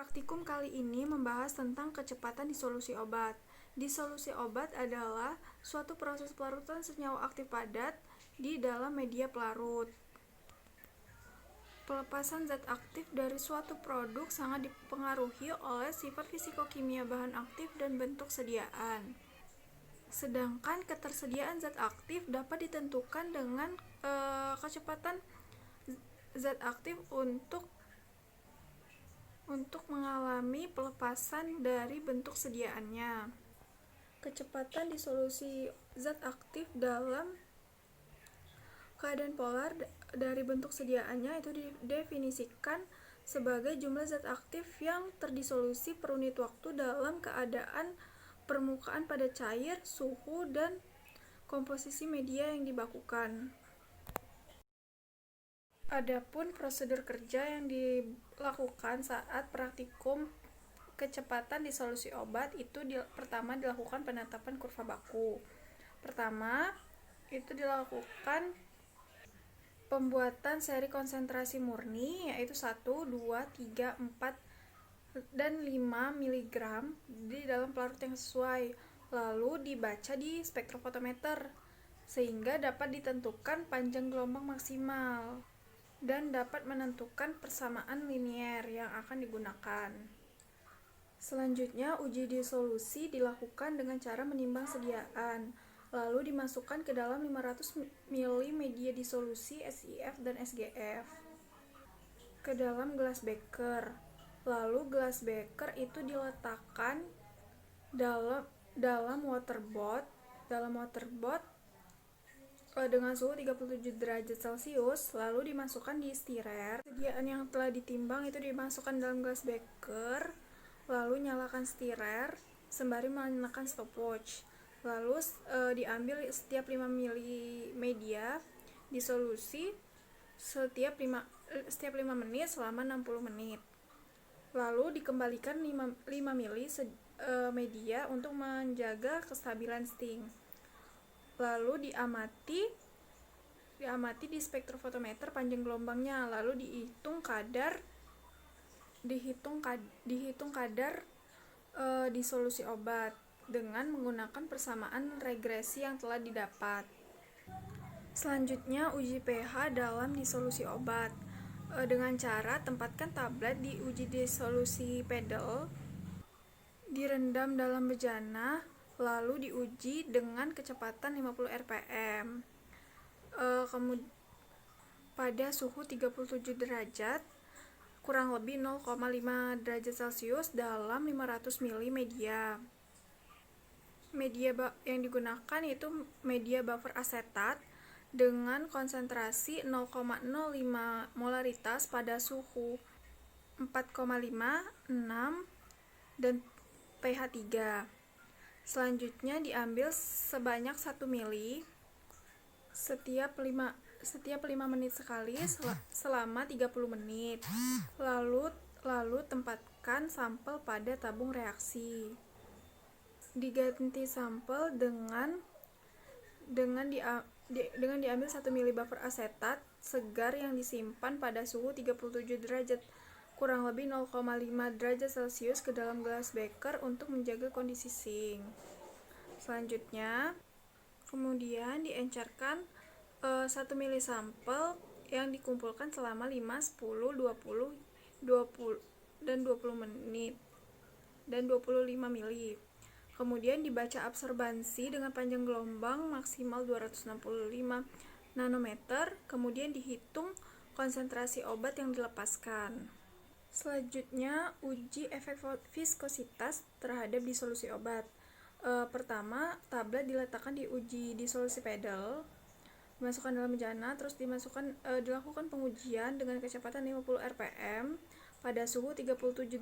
Praktikum kali ini membahas tentang kecepatan disolusi obat. Disolusi obat adalah suatu proses pelarutan senyawa aktif padat di dalam media pelarut. Pelepasan zat aktif dari suatu produk sangat dipengaruhi oleh sifat fisikokimia bahan aktif dan bentuk sediaan. Sedangkan ketersediaan zat aktif dapat ditentukan dengan kecepatan zat aktif untuk mengalami pelepasan dari bentuk sediaannya. Kecepatan disolusi zat aktif dalam keadaan polar dari bentuk sediaannya itu didefinisikan sebagai jumlah zat aktif yang terdisolusi per unit waktu dalam keadaan permukaan pada cair, suhu, dan komposisi media yang dibakukan. Adapun prosedur kerja yang dilakukan saat praktikum kecepatan disolusi obat itu pertama dilakukan penetapan kurva baku. Pertama, itu dilakukan pembuatan seri konsentrasi murni yaitu 1, 2, 3, 4, dan 5 mg di dalam pelarut yang sesuai. Lalu dibaca di spektrofotometer sehingga dapat ditentukan panjang gelombang maksimal dan dapat menentukan persamaan linier yang akan digunakan. Selanjutnya, uji disolusi dilakukan dengan cara menimbang sediaan, lalu dimasukkan ke dalam 500 ml media disolusi SIF dan SGF ke dalam gelas beker. Lalu gelas beker itu diletakkan dalam waterboard dengan suhu 37 derajat Celcius, lalu dimasukkan di stirer. Sediaan yang telah ditimbang itu dimasukkan dalam gelas beker, lalu nyalakan stirer sembari menyalakan stopwatch. Lalu diambil setiap 5 ml media disolusi setiap 5 menit selama 60 menit. Lalu dikembalikan 5 ml media untuk menjaga kestabilan sting. Lalu diamati di spektrofotometer panjang gelombangnya, lalu dihitung kadar disolusi obat dengan menggunakan persamaan regresi yang telah didapat. Selanjutnya, uji pH dalam disolusi obat dengan cara tempatkan tablet di uji disolusi pedal, direndam dalam bejana, lalu diuji dengan kecepatan 50 rpm pada suhu 37 derajat kurang lebih 0,5 derajat Celcius dalam 500 ml media. Media yang digunakan yaitu media buffer asetat dengan konsentrasi 0,05 molaritas pada suhu 4,5, 6, dan pH 3. Selanjutnya diambil sebanyak 1 ml setiap 5 menit sekali selama 30 menit. Lalu tempatkan sampel pada tabung reaksi. Diganti sampel dengan diambil 1 ml buffer asetat segar yang disimpan pada suhu 37 derajat kurang lebih 0,5 derajat Celcius ke dalam gelas beker untuk menjaga kondisi sing. Selanjutnya, kemudian diencerkan 1 ml sampel yang dikumpulkan selama 5, 10, 20, dan 20 menit dan 25 ml. Kemudian dibaca absorbansi dengan panjang gelombang maksimal 265 nanometer, kemudian dihitung konsentrasi obat yang dilepaskan. Selanjutnya, uji efek viskositas terhadap disolusi obat. Pertama, tablet diletakkan di uji disolusi pedal, dimasukkan dalam bejana, terus dilakukan pengujian dengan kecepatan 50 rpm pada suhu 37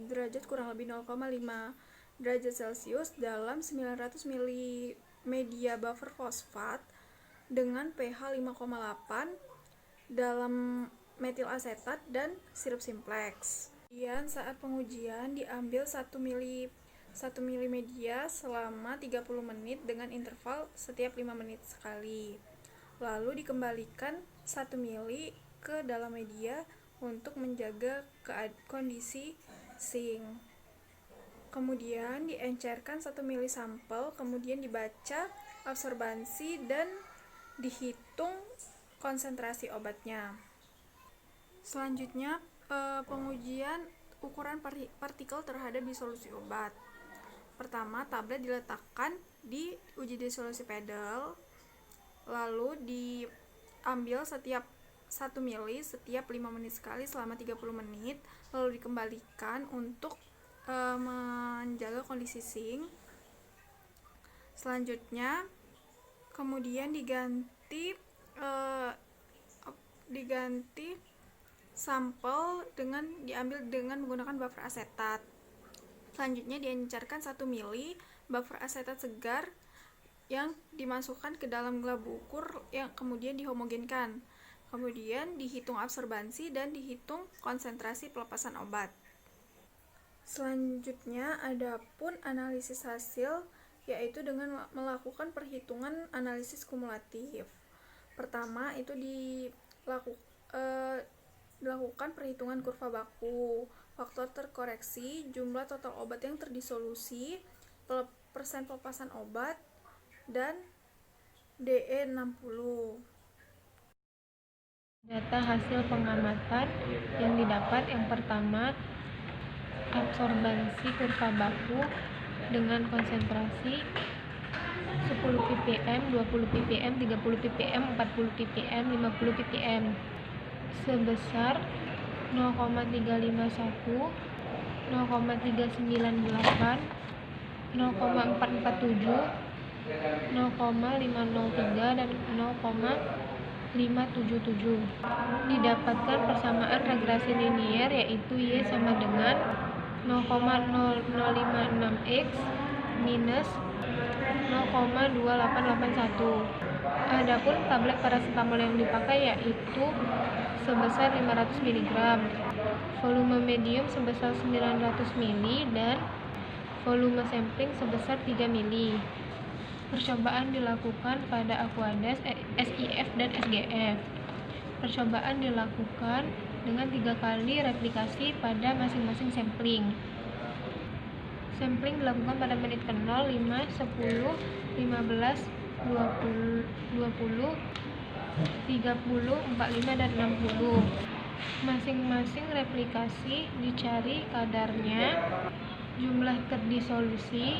derajat kurang lebih 0,5 derajat Celcius dalam 900 ml media buffer fosfat dengan pH 5,8 dalam metil asetat dan sirup simplex. Kemudian saat pengujian diambil 1 ml media selama 30 menit dengan interval setiap 5 menit sekali. Lalu dikembalikan 1 ml ke dalam media untuk menjaga kondisi sing. Kemudian diencerkan 1 mili sampel, kemudian dibaca absorbansi dan dihitung konsentrasi obatnya. Selanjutnya, pengujian ukuran partikel terhadap disolusi obat. Pertama, tablet diletakkan di uji disolusi pedal, lalu diambil setiap 1 mili setiap 5 menit sekali selama 30 menit, lalu dikembalikan untuk menjaga kondisi sing. Selanjutnya, kemudian diganti sampel diambil dengan menggunakan buffer asetat. Selanjutnya diencerkan 1 mili buffer asetat segar yang dimasukkan ke dalam gelap ukur yang kemudian dihomogenkan. Kemudian dihitung absorbansi dan dihitung konsentrasi pelepasan obat. Selanjutnya adapun analisis hasil, yaitu dengan melakukan perhitungan analisis kumulatif. Pertama itu dilakukan perhitungan kurva baku, faktor terkoreksi, jumlah total obat yang terdisolusi, persen pelepasan obat, dan DE60. Data hasil pengamatan yang didapat, yang pertama, absorbansi kurva baku dengan konsentrasi 10 ppm, 20 ppm, 30 ppm, 40 ppm, 50 ppm sebesar 0,351, 0,398, 0,447, 0,503 dan 0,577. Didapatkan persamaan regresi linier, yaitu Y sama dengan 0,0056x minus 0,2881. Adapun tablet paracetamol yang dipakai yaitu sebesar 500 mg, volume medium sebesar 900 ml dan volume sampling sebesar 3 ml. Percobaan dilakukan pada Aquades, SIF dan SGF. Percobaan dilakukan dengan 3 kali replikasi pada masing-masing sampling. Sampling dilakukan pada menit ke-0, 5, 10, 15, 20, 30, 45, dan 60. Masing-masing replikasi dicari kadarnya, jumlah terdisolusi,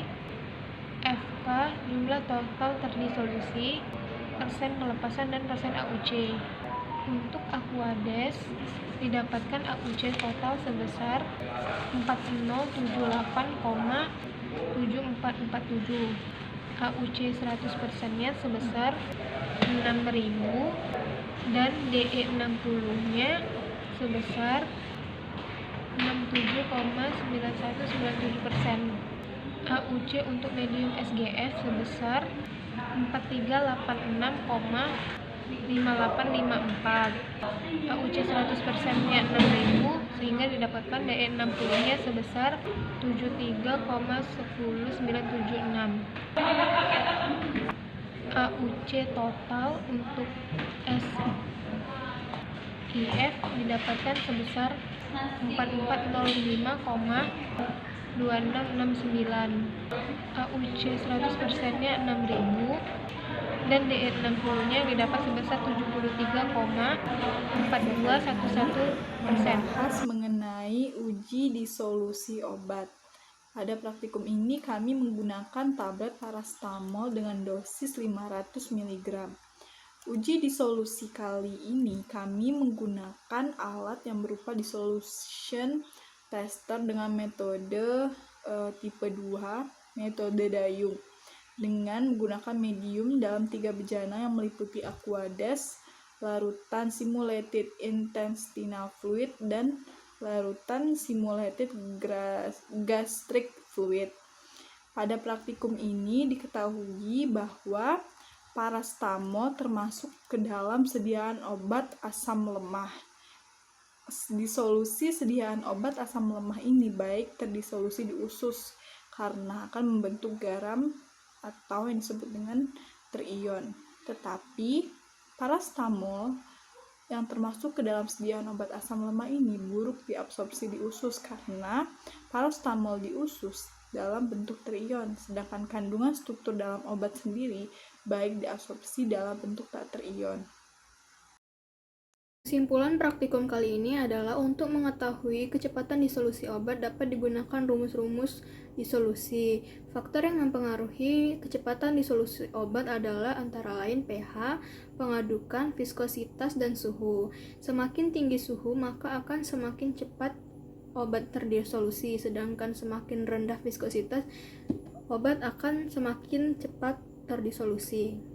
FK, jumlah total terdisolusi, persen pelepasan, dan persen AUC. Untuk Aquades didapatkan AUC total sebesar 4078,7447. AUC 100%-nya sebesar 6000 dan DE60-nya sebesar 67,9197%. AUC untuk medium SGF sebesar 4386,5854. AUC 100%-nya 6000 sehingga didapatkan DE60-nya sebesar 73,10976. AUC total untuk SIF didapatkan sebesar 4405,2669. AUC 100%-nya 6000 dan DE60-nya didapat sebesar 73,4211%. Bahas mengenai uji disolusi obat. Pada praktikum ini kami menggunakan tablet paracetamol dengan dosis 500 mg. Uji disolusi kali ini kami menggunakan alat yang berupa dissolution tester dengan metode tipe 2, metode Dayung, dengan menggunakan medium dalam 3 bejana yang meliputi Aquades, larutan simulated intestinal fluid, dan larutan simulated gastric fluid. Pada praktikum ini diketahui bahwa paracetamol termasuk ke dalam sediaan obat asam lemah. Disolusi sediaan obat asam lemah ini baik terdisolusi di usus karena akan membentuk garam atau yang disebut dengan terion. Tetapi paracetamol yang termasuk ke dalam sediaan obat asam lemah ini buruk diabsorpsi di usus karena paracetamol di usus dalam bentuk terion, sedangkan kandungan struktur dalam obat sendiri baik diabsorpsi dalam bentuk tak terion. Kesimpulan praktikum kali ini adalah untuk mengetahui kecepatan disolusi obat dapat digunakan rumus-rumus disolusi. Faktor yang mempengaruhi kecepatan disolusi obat adalah antara lain pH, pengadukan, viskositas, dan suhu. Semakin tinggi suhu, maka akan semakin cepat obat terdisolusi, sedangkan semakin rendah viskositas, obat akan semakin cepat terdisolusi.